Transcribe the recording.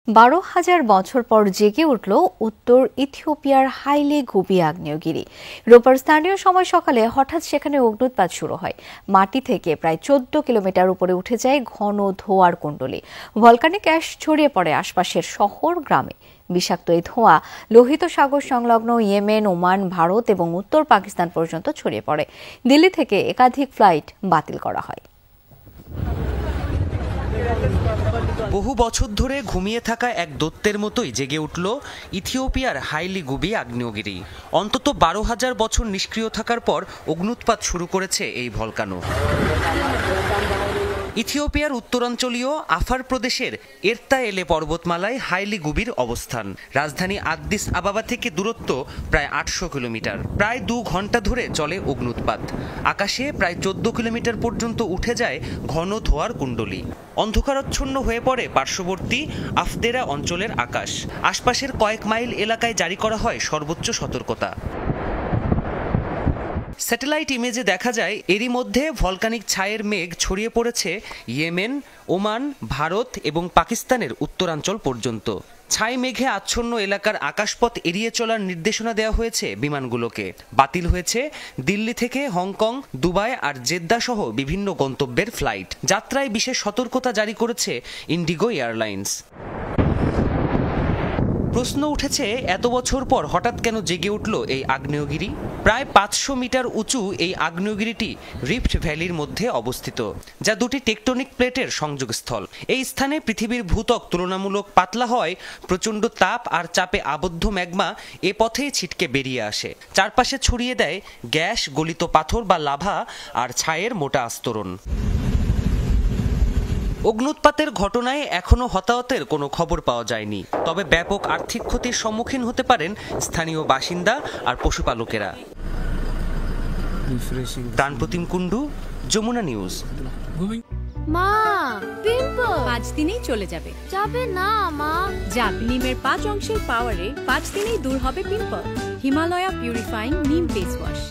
১২,০০০ বছর পর জেগে উঠল উত্তর ইথিওপিয়ার হাইলে গুবি আগ্নেয়গিরি। রোববার স্থানীয় সময় সকালে হঠাৎ সেখানে অগ্ন্যুৎপাত শুরু হয়। মাটি থেকে প্রায় ১৪ কিলোমিটার উপরে উঠে যায় ঘন ধোঁয়ার কুণ্ডলী। ভলকানিক অ্যাশ ছড়িয়ে পড়ে আশপাশের শহর গ্রামে। বিষাক্ত এই ধোঁয়া লোহিত সাগর সংলগ্ন ইয়েমেন, ওমান, ভারত এবং উত্তর পাকিস্তান পর্যন্ত ছড়িয়ে পড়ে। দিল্লি থেকে একাধিক ফ্লাইট বাতিল করা হয়। বহু বছর ধরে ঘুমিয়ে থাকা এক দৈত্যের মতোই জেগে উঠল ইথিওপিয়ার হাইলি গুবি আগ্নেয়গিরি। অন্তত ১২,০০০ বছর নিষ্ক্রিয় থাকার পর অগ্ন্যুৎপাত শুরু করেছে এই ভলকানো। ইথিওপিয়ার উত্তরাঞ্চলীয় আফার প্রদেশের এরতায়েলে পর্বতমালায় হাইলি গুবির অবস্থান। রাজধানী আদ্দিস আবাবা থেকে দূরত্ব প্রায় ৮০০ কিলোমিটার। প্রায় ২ ঘন্টা ধরে চলে অগ্ন্যুৎপাত। আকাশে প্রায় ১৪ কিলোমিটার পর্যন্ত উঠে যায় ঘন ধোঁয়ার কুণ্ডলী। অন্ধকারাচ্ছন্ন হয়ে পড়ে পার্শ্ববর্তী আফদেরা অঞ্চলের আকাশ। আশপাশের কয়েক মাইল এলাকায় জারি করা হয় সর্বোচ্চ সতর্কতা। স্যাটেলাইট ইমেজে দেখা যায় এরই মধ্যে ভলকানিক ছায়ের মেঘ ছড়িয়ে পড়েছে ইয়েমেন, ওমান, ভারত এবং পাকিস্তানের উত্তরাঞ্চল পর্যন্ত। ছাই মেঘে আচ্ছন্ন এলাকার আকাশপথ এড়িয়ে চলার নির্দেশনা দেওয়া হয়েছে বিমানগুলোকে। বাতিল হয়েছে দিল্লি থেকে হংকং, দুবাই আর জেদ্দা সহ বিভিন্ন গন্তব্যের ফ্লাইট। যাত্রায় বিশেষ সতর্কতা জারি করেছে ইন্ডিগো এয়ারলাইন্স। প্রশ্ন উঠেছে, এত বছর পর হঠাৎ কেন জেগে উঠল এই আগ্নেয়গিরি? প্রায় ৫০০ মিটার উঁচু এই আগ্নেয়গিরিটি রিফট ভ্যালির মধ্যে অবস্থিত, যা দুটি টেকটনিক প্লেটের সংযোগস্থল। এই স্থানে পৃথিবীর ভূত্বক তুলনামূলক পাতলা হয় প্রচণ্ড তাপ আর চাপে আবদ্ধ ম্যাগমা এ পথেই ছিটকে বেরিয়ে আসে। চারপাশে ছড়িয়ে দেয় গ্যাস, গলিত পাথর বা লাভা আর ছায়ের মোটা আস্তরণ। অগ্ন্যুৎপাতের ঘটনায় এখনও হতাহতের কোনো খবর পাওয়া যায়নি, তবে ব্যাপক আর্থিক ক্ষতির সম্মুখীন হতে পারেন স্থানীয় বাসিন্দা আর পশুপালকেরা। দানপ্রতিম কুণ্ডু, যমুনা নিউজ। মা, পিম্পল ৫ দিনেই চলে যাবে। যাবে না মা। যাবে। নিমের ৫ অংশের পাওয়ারে ৫ দিনেই দূর হবে পিম্পল। হিমালয়া পিউরিফাইং নিম ফেস ওয়াশ।